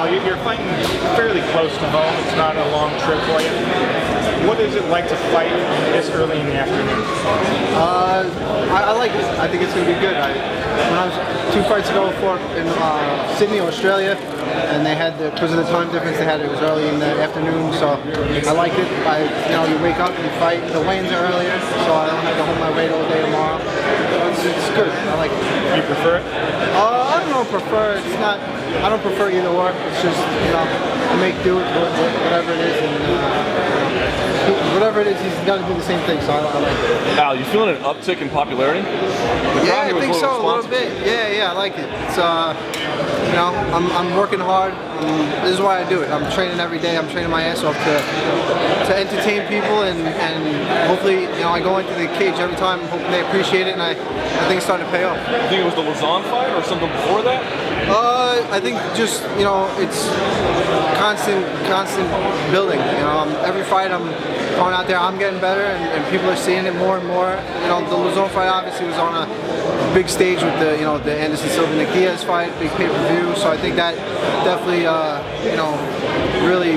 Al, you're fighting fairly close to home. It's not a long trip for you. What is it like to fight this early in the afternoon? I like it. I think it's going to be good. When I was 2 fights ago in Sydney, Australia, and they had because of the time difference they had, it was early in the afternoon, so I liked it. You wake up and you fight. The weigh-ins are earlier, so I don't have to hold my weight all day tomorrow. It's good. I like it. Do you prefer it? I don't know. Prefer. It's not. I don't prefer either or. It's just I make do with whatever it is, and whatever it is, he's got to do the same thing. So I like it. Al, you feeling an uptick in popularity? Yeah, I think so. A little bit. Yeah, I like it. It's I'm working hard. This is why I do it. I'm training every day. I'm training my ass off to entertain people, and hopefully, I go into the cage every time, hoping they appreciate it, and I think it's starting to pay off. You think it was the Lausanne fight or something before that? I think just it's constant building. Every fight I'm going out there, I'm getting better, and people are seeing it more and more. The Lausanne fight obviously was on a big stage with the the Anderson Silva Nick Diaz fight, big pay-per-view. So I think that definitely really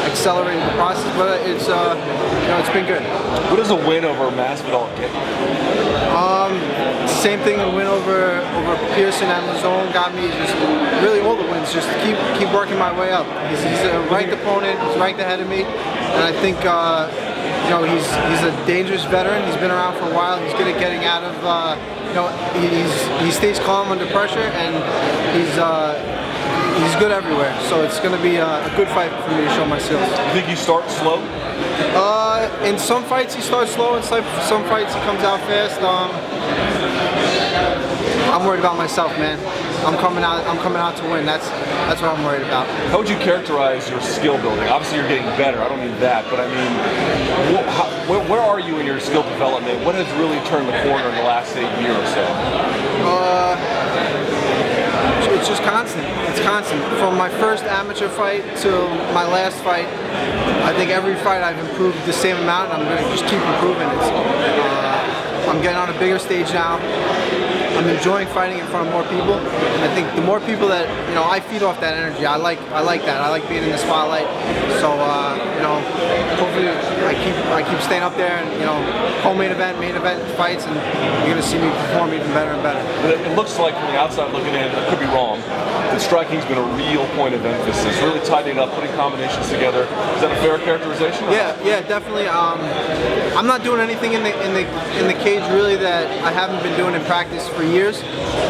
accelerated the process. But it's it's been good. What does a win over Masvidal get you? Same thing, a win over Pearson and Lausanne got me. Just really all the wins. Just keep working my way up. He's a ranked opponent. He's ranked ahead of me, and I think he's a dangerous veteran. He's been around for a while. He's good at getting out of. He stays calm under pressure, and he's good everywhere. So it's going to be a good fight for me to show my skills. You think he starts slow? In some fights he starts slow, in some fights he comes out fast. I'm worried about myself, man. I'm coming out to win. That's what I'm worried about. How would you characterize your skill building? Obviously you're getting better. I don't mean that, but I mean, where are you in your skill development? What has really turned the corner in the last, say, year or so? It's just constant. It's constant. From my first amateur fight to my last fight, I think every fight I've improved the same amount, and I'm going to just keep improving. I'm getting on a bigger stage now. I'm enjoying fighting in front of more people. And I think the more people that I feed off that energy. I like that. I like being in the spotlight. So hopefully I keep staying up there, and co-main event, main event fights, and you're gonna see me perform even better and better. But it looks like from the outside looking in, I could be wrong, that striking's been a real point of emphasis. Really tightening up, putting combinations together. Is that a fair characterization? Yeah, definitely. I'm not doing anything in the cage really that I haven't been doing in practice for years.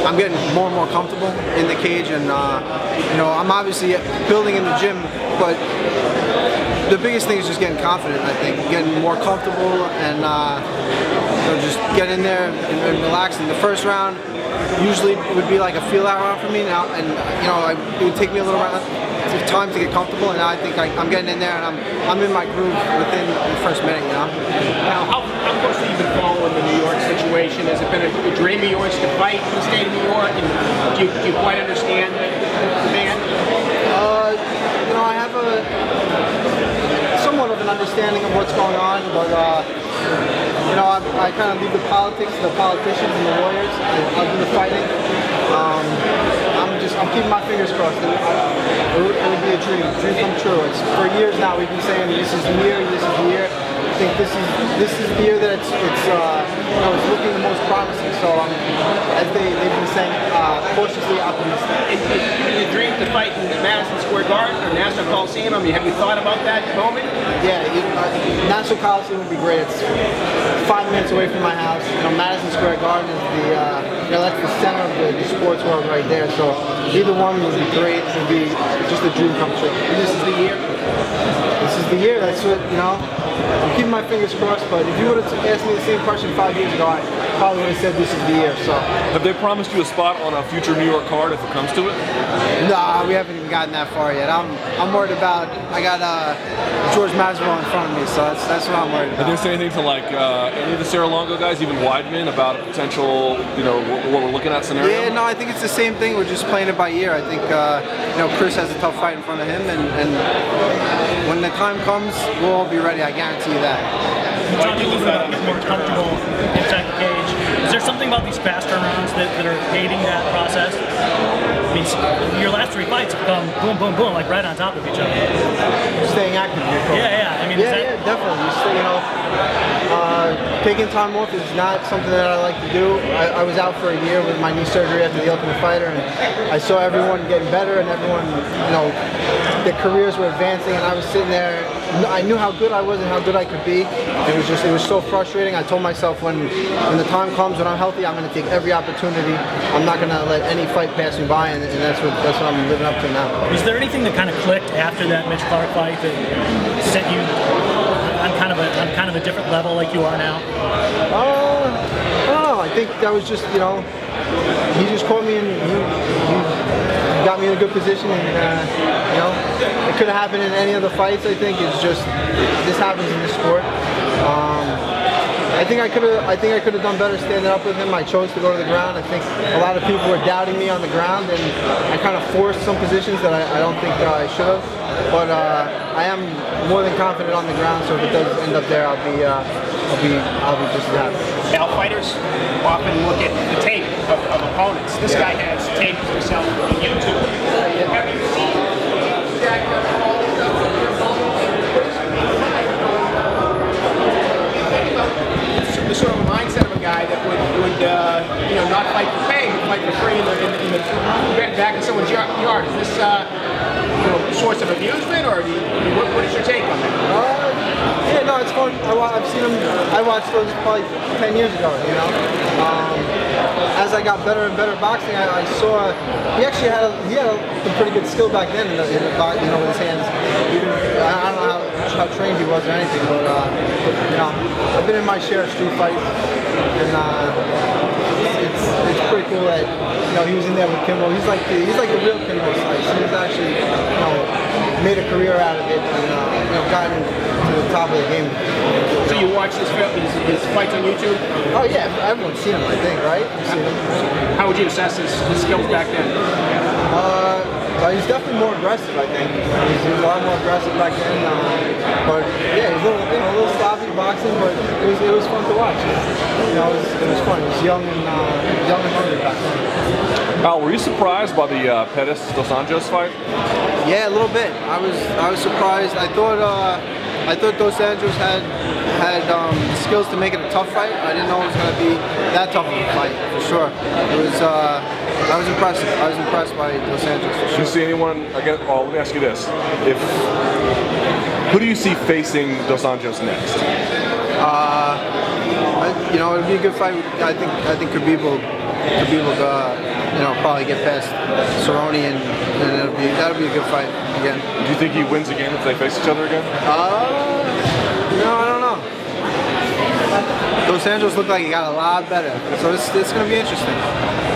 I'm getting more and more comfortable in the cage, and I'm obviously building in the gym, but the biggest thing is just getting confident. I think getting more comfortable and just get in there and relax. In the first round, usually would be like a feel-out round for me now, and it would take me a little time to get comfortable, and now I think I'm getting in there, and I'm in my groove within the first minute. Now, how closely have you been following the New York situation? Has it been a dream of yours to fight in the state of New York? And do you quite understand the man? I have somewhat of an understanding of what's going on, but I kind of leave the politics to the politicians and the lawyers. I'll do the fighting. I'm keeping my fingers crossed. It would be a dream come true. For years now we've been saying this is the year, this is the year. I think this is the year that it's looking the most promising. So as they've been saying, cautiously optimistic. Is your dream to fight in Madison Square Garden or National Coliseum? I mean, have you thought about that moment? Yeah, National Coliseum would be great. It's 5 minutes away from my house. Madison Square Garden is that's the center of the sports world right there. So either one would be great. It would be just a dream come true. And this is the year? This is the year. That's what, I'm keeping my fingers crossed, but if you would have asked me the same question 5 years ago, I probably would have said this is the year. So, have they promised you a spot on a future New York card if it comes to it? Nah, we haven't even gotten that far yet. I'm worried about. I got George Masvidal in front of me, so that's what I'm worried about. Did they say anything to any of the Serra-Longo guys, even Weidman, about a potential, what we're looking at scenario? Yeah, no, I think it's the same thing. We're just playing it by ear. I think Chris has a tough fight in front of him, and when the time comes, we'll all be ready. I guarantee you that. You talked a little bit about getting more comfortable inside the cage. Is there something about these faster rounds that are aiding that process? I mean, and your last 3 fights have come boom, boom, boom, like right on top of each other. Staying active. Yeah. I mean, yeah, definitely. You stay, taking time off is not something that I like to do. I was out for a year with my knee surgery after the Ultimate Fighter, and I saw everyone getting better, and everyone, their careers were advancing, and I was sitting there. I knew how good I was and how good I could be. It was so frustrating. I told myself when the time comes when I'm healthy, I'm going to take every opportunity. I'm not going to let any fight pass me by, and that's what I'm living up to now. Was there anything that kind of clicked after that Mitch Clark fight that set you on kind of a different level like you are now? I don't know. I think that was just, he just caught me and he got me in a good position, and it could have happened in any other fights. I think it's just this happens in this sport. I think I could have done better standing up with him. I chose to go to the ground. I think a lot of people were doubting me on the ground, and I kind of forced some positions that I don't think I should have. But I am more than confident on the ground. So if it does end up there, I'll be just as happy. Now, fighters often look at the tape of opponents. This guy has tape himself on YouTube. Have you seen the sort of mindset of a guy that would not fight for pay, but fight for free in the back of someone's yard? Is this a source of amusement, or what is your take on that? Yeah, no, it's fun. I've seen him. I watched those probably 10 years ago. As I got better and better boxing, I saw he actually had a pretty good skill back then in the with his hands. I don't know how trained he was or anything, but I've been in my share of street fights, and it's pretty cool that he was in there with Kimbo. He's like the real Kimbo Slice. He's actually made a career out of it, and gotten to the top of the game. So you watch his fights on YouTube? Oh yeah, everyone's seen him, I think, right? How would you assess his skills back then? He's definitely more aggressive, I think. He was a lot more aggressive back then. But yeah, he's a little sloppy boxing, but it was fun to watch. It was fun. He was young and hungry back then. Al, were you surprised by the Pettis Dos Anjos fight? Yeah, a little bit. I was surprised. I thought Dos Anjos had the skills to make it a tough fight. I didn't know it was going to be that tough of a fight, for sure. It was. I was impressed. I was impressed by Dos Anjos, for sure. Do you see anyone again? Oh, let me ask you this: who do you see facing Dos Anjos next? It'd be a good fight. I think Khabib will probably get past Cerrone, and that'll be a good fight again. Do you think he wins again if they face each other again? No, I don't know. Dos Anjos looked like he got a lot better, so it's going to be interesting.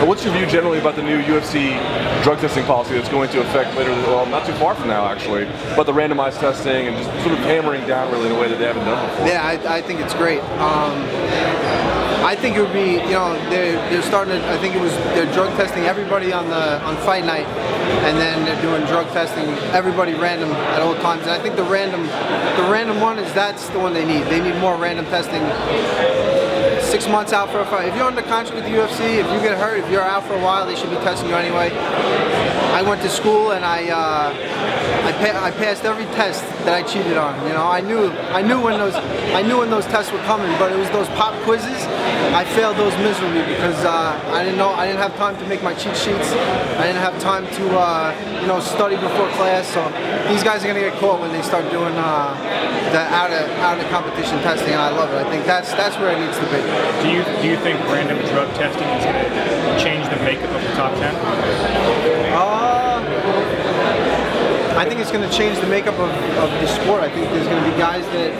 What's your view generally about the new UFC drug testing policy that's going to affect later, well, not too far from now actually, but the randomized testing and just sort of hammering down really in a way that they haven't done before? Yeah, I think it's great. I think it would be, they're starting to, I think they're drug testing everybody on Fight Night, and then they're doing drug testing everybody random at all times. And I think the random one that's the one they need. They need more random testing. 6 months out for a fight. If you're under contract with the UFC, if you get hurt, if you're out for a while, they should be testing you anyway. I went to school and I passed every test that I cheated on. I knew when those tests were coming, but it was those pop quizzes. I failed those miserably because I didn't have time to make my cheat sheets. I didn't have time to study before class. So these guys are gonna get caught when they start doing the out of competition testing, and I love it. I think that's where it needs to be. Do you think random drug testing is going to change the makeup of the top 10? I think it's going to change the makeup of the sport. I think there's going to be guys that,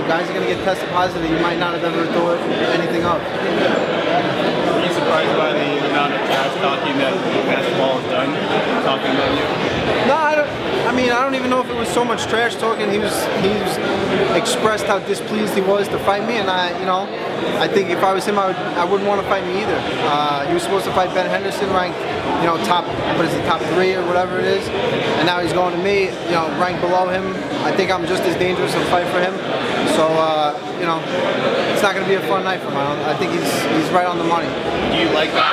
guys are going to get tested positive that you might not have ever thought anything of. Are you surprised by the amount of trash talking that basketball has done, talking about you? No, I don't even know if it was so much trash talking. He expressed how displeased he was to fight me, and I think if I was him, I wouldn't want to fight me either. He was supposed to fight Ben Henderson, ranked, top 3 or whatever it is, and now he's going to me, ranked below him. I think I'm just as dangerous to fight for him. So, it's not going to be a fun night for him. I think he's right on the money. Do you like the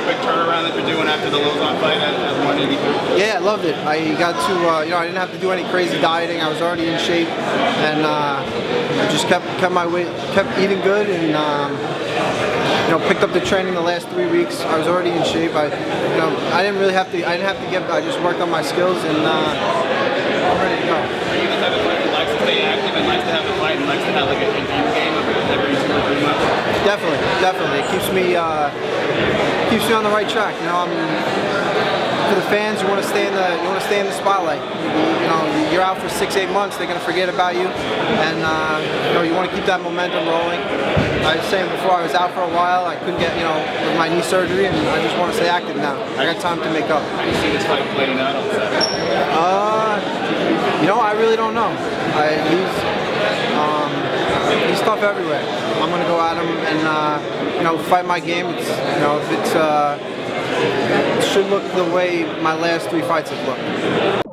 quick turnaround that you're doing after to the Lozon fight at 183? Yeah, I loved it. I got to, you know, I didn't have to do any crazy dieting. I was already in shape, and I just kept my weight, kept eating good, and you know, picked up the training the last 3 weeks. I was already in shape. You know, I didn't have to get. I just worked on my skills, and I'm ready to go. Are you the type of player who likes to stay active and likes to have a fight and likes to have like a team game every 2 or 3 months? Definitely. It keeps me on the right track. You know, for the fans, you want to stay in the spotlight. You know, you're out for 6-8 months, they're going to forget about you, and you know, you want to keep that momentum rolling. I was saying before, I was out for a while. I couldn't get, you know, with my knee surgery, and I just want to stay active now. I got time to make up. How do you see this fight playing out on Saturday? You know, I really don't know. He's tough everywhere. I'm gonna go at him and you know, fight my game. You know, if it should look the way my last 3 fights have looked.